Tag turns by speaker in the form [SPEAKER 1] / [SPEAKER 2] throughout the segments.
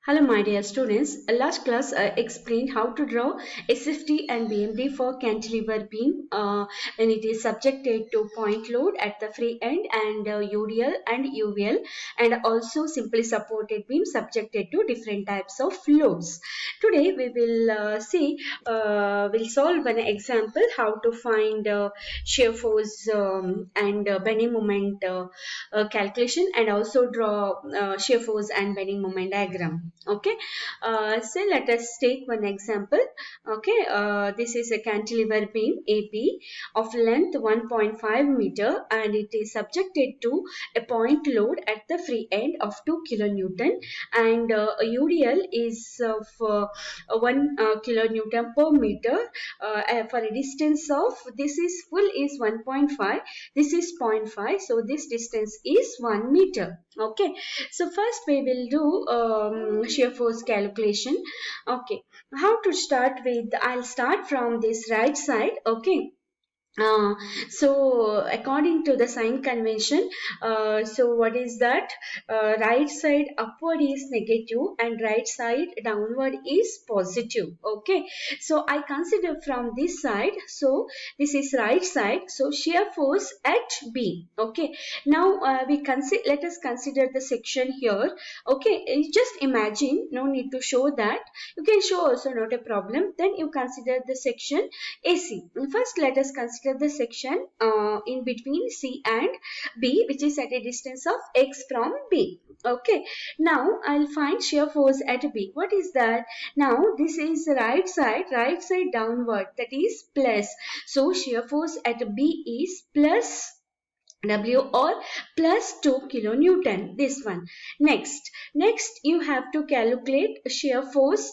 [SPEAKER 1] Hello, my dear students. Last class I explained how to draw SFT and BMD for cantilever beam when it is subjected to point load at the free end and UDL and UVL, and also simply supported beam subjected to different types of loads. Today we will we'll solve an example how to find shear force and bending moment calculation, and also draw shear force and bending moment diagram. Okay, so let us take one example. Okay, this is a cantilever beam AP of length 1.5 meter, and it is subjected to a point load at the free end of 2 kilonewton, and UDL is of 1 kilonewton per meter for a distance of, this is full is 1.5, this is 0.5, so this distance is 1 meter. Okay, so first we will do shear force calculation. Okay, how to start with? I'll start from this right side. Okay, uh, so according to the sign convention, so what is that? Right side upward is negative and right side downward is positive. Okay, so I consider from this side, so this is right side, so shear force at B. Okay, now let us consider the section here. Okay, just imagine, no need to show that, you can show also, not a problem. Then you consider the section AC. First, let us consider the section in between C and B, which is at a distance of X from B. Okay, now I'll find shear force at B. What is that? Now this is right side downward, that is plus. So shear force at B is plus W, or plus 2 kilonewton, this one. Next you have to calculate shear force.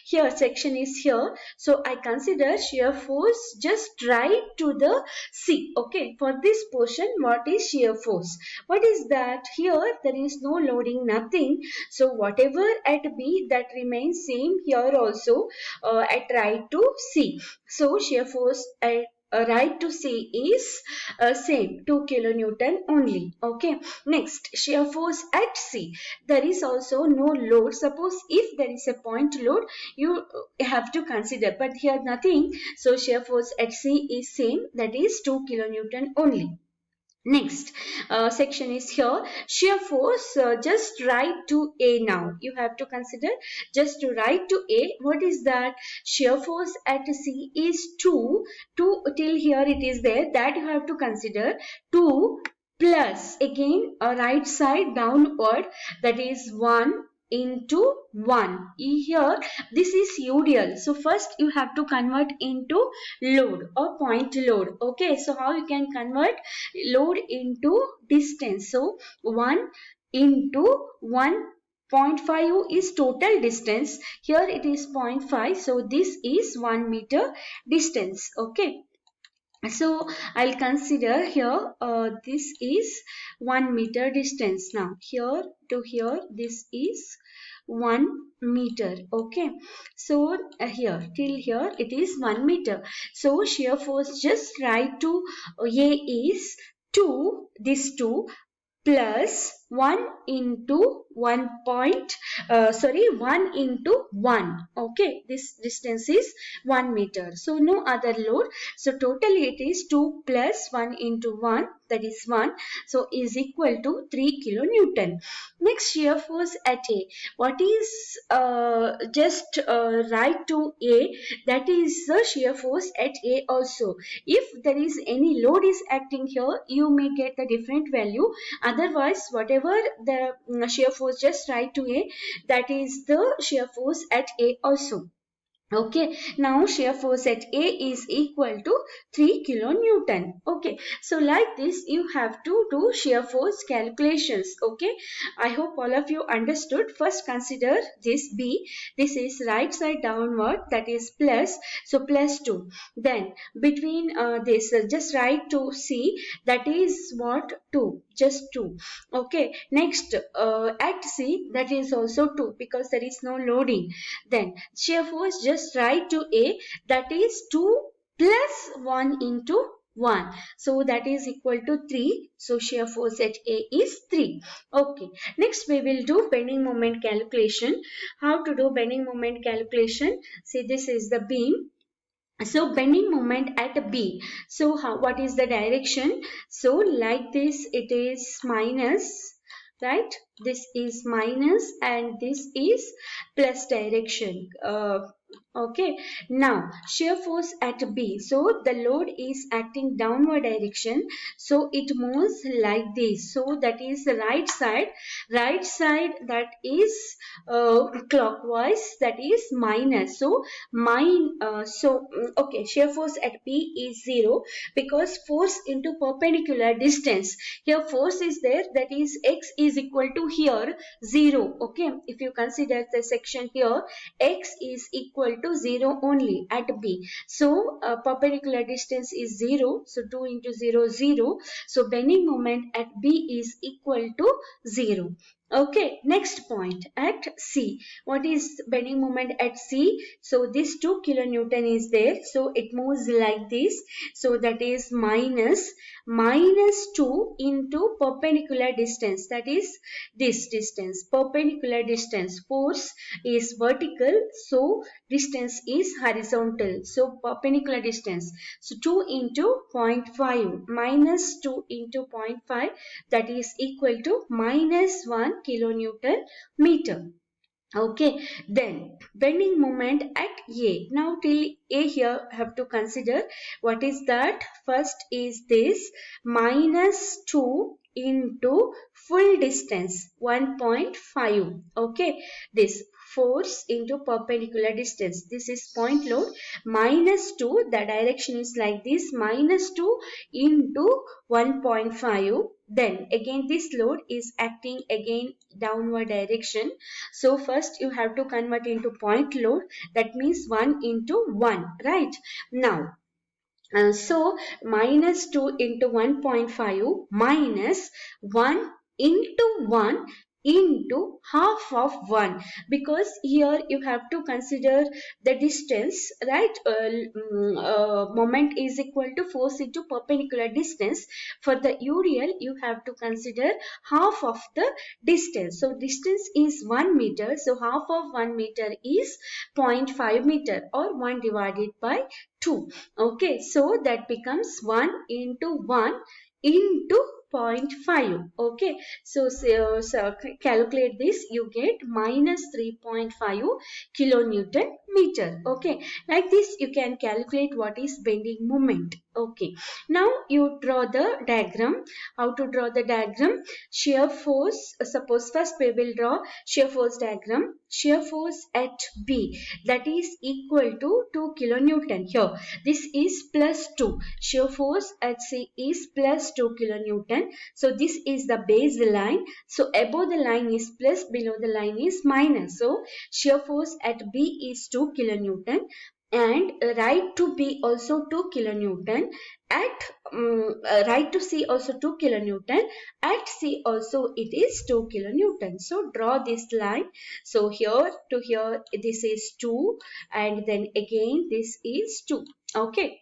[SPEAKER 1] Here section is here, so I consider shear force just right to the C. Okay, for this portion, what is shear force? What is that? Here there is no loading, nothing, so whatever at B, that remains same here also at right to C. So shear force at right to C is same 2 kilonewton only. Okay, next shear force at C, there is also no load. Suppose if there is a point load, you have to consider, but here nothing, so shear force at C is same, that is 2 kilonewton only. Next section is here, shear force just right to A. Now you have to consider just to right to A. What is that? Shear force at C is 2 till here it is there, that you have to consider 2 plus again right side downward, that is 1 into 1. Here this is UDL, so first you have to convert into load or point load. Okay, so how you can convert load into distance? So 1 into 1.5 is total distance, here it is 0.5, so this is 1 meter distance. Okay, so I'll consider here this is 1 meter distance. Now here to here this is 1 meter. Okay, so here till here it is 1 meter. So shear force just right to A is 2, this 2 plus 1 into 1 1 into 1. Okay, this distance is 1 meter, so no other load, so totally it is 2 plus 1 into 1, that is 1, so is equal to 3 kilonewton. Next, shear force at A, what is just right to A, that is the shear force at A also. If there is any load is acting here, you may get the different value, otherwise whatever the shear force just right to A, that is the shear force at A also. Okay, now shear force at A is equal to 3 kilonewton. Okay, so like this you have to do shear force calculations. Okay, I hope all of you understood. First consider this B, this is right side downward, that is plus, so plus 2. Then between this just right to C, that is what, 2, just 2. Okay, next at C, that is also 2 because there is no loading. Then shear force just right to A, that is 2 plus 1 into 1. So that is equal to 3. So shear force at A is 3. Okay. Next we will do bending moment calculation. How to do bending moment calculation? See, this is the beam. So bending moment at B. So what is the direction? So like this, it is minus, right? This is minus and this is plus direction. Okay. Now shear force at B. So the load is acting downward direction. So it moves like this. So that is the right side. Right side, that is clockwise. That is minus. So okay, shear force at B is 0 because force into perpendicular distance. Here force is there, that is x is equal to here 0. Okay, if you consider the section here, x is equal to 0 only at B. So perpendicular distance is 0. So 2 into 0, 0. So bending moment at B is equal to 0. Okay, next point at C. What is bending moment at C? So this 2 kilonewton is there. So it moves like this. So that is minus 2 into perpendicular distance. That is this distance. Perpendicular distance. Force is vertical. So distance is horizontal. So perpendicular distance. So 2 into zero point 0.5 minus 2 into zero point 0.5, that is equal to minus 1 kilonewton meter. Okay, then bending moment at A. Now till A here have to consider what is that. First is this minus 2 into full distance 1.5. Okay, this force into perpendicular distance. This is point load minus 2. The direction is like this, minus 2 into 1.5. Then again this load is acting again downward direction. So first you have to convert into point load. That means 1 into 1, right? Now so minus 2 into 1.5 minus 1 into 1 into half of 1, because here you have to consider the distance, right? Moment is equal to force into perpendicular distance. For the UDL you have to consider half of the distance. So distance is 1 meter, so half of 1 meter is 0.5 meter or 1 divided by 2. Okay, so that becomes 1 into 1 into zero point 0.5. Okay, so calculate this, you get minus 3.5 kilonewton meter. Okay, like this you can calculate what is bending moment. Okay, now you draw the diagram. How to draw the diagram? Shear force, suppose first we will draw shear force diagram. Shear force at B, that is equal to 2 kilonewton. Here this is plus 2. Shear force at C is plus 2 kilonewton. So this is the baseline. So above the line is plus, below the line is minus. So shear force at B is 2 kilonewton and right to B also 2 kilonewton. At right to C also 2 kilonewton. At C also it is 2 kilonewton. So draw this line. So here to here this is 2 and then again this is 2. Okay.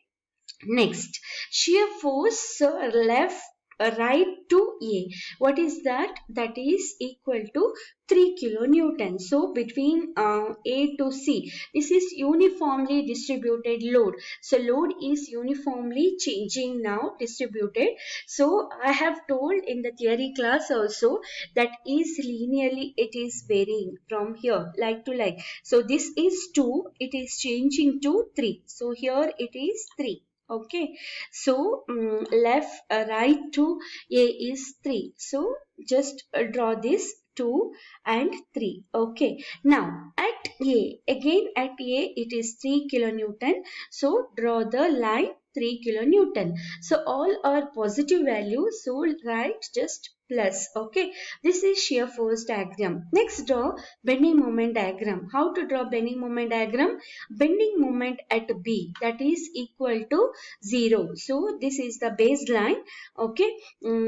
[SPEAKER 1] Next, shear force left right to A. What is that? That is equal to 3 kilonewton. So between A to C, this is uniformly distributed load. So load is uniformly changing now, distributed. So I have told in the theory class also that is linearly it is varying from here like to like. So this is 2, it is changing to 3. So here it is 3. Okay, so left right to A is 3. So just draw this 2 and 3. Okay, now at A, again at A it is 3 kilonewton. So draw the line 3 kilonewton. So all are positive values. So write just plus. Okay, this is shear force diagram. Next, draw bending moment diagram. How to draw bending moment diagram? Bending moment at B, that is equal to 0. So this is the baseline. Okay,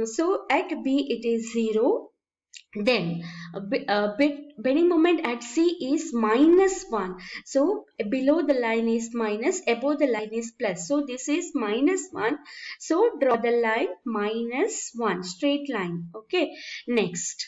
[SPEAKER 1] so at B it is 0. Then bending moment at C is -1. So below the line is minus, above the line is plus. So this is -1. So draw the line -1, straight line. Okay. Next,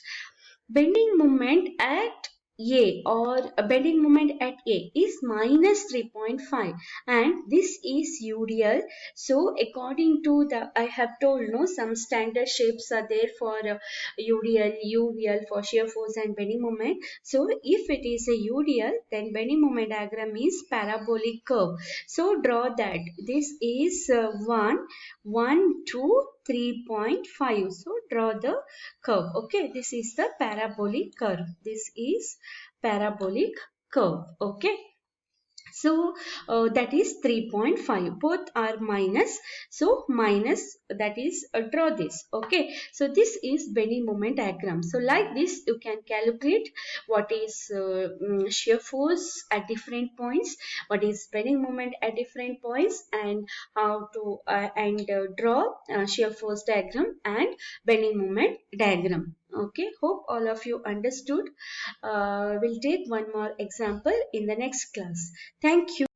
[SPEAKER 1] bending moment at A, or a bending moment at A is -3.5, and this is UDL. So according to the, I have told no, some standard shapes are there for UDL, UVL for shear force and bending moment. So if it is a UDL, then bending moment diagram is parabolic curve. So draw that. This is 1, 1, 2, 3.5. So draw the curve. Okay, this is the parabolic curve. This is parabolic curve. Okay. So that is 3.5. Both are minus. So minus, that is draw this. Okay. So this is bending moment diagram. So like this you can calculate what is shear force at different points, what is bending moment at different points, and how to draw shear force diagram and bending moment diagram. Okay. Hope all of you understood. We'll take one more example in the next class. Thank you.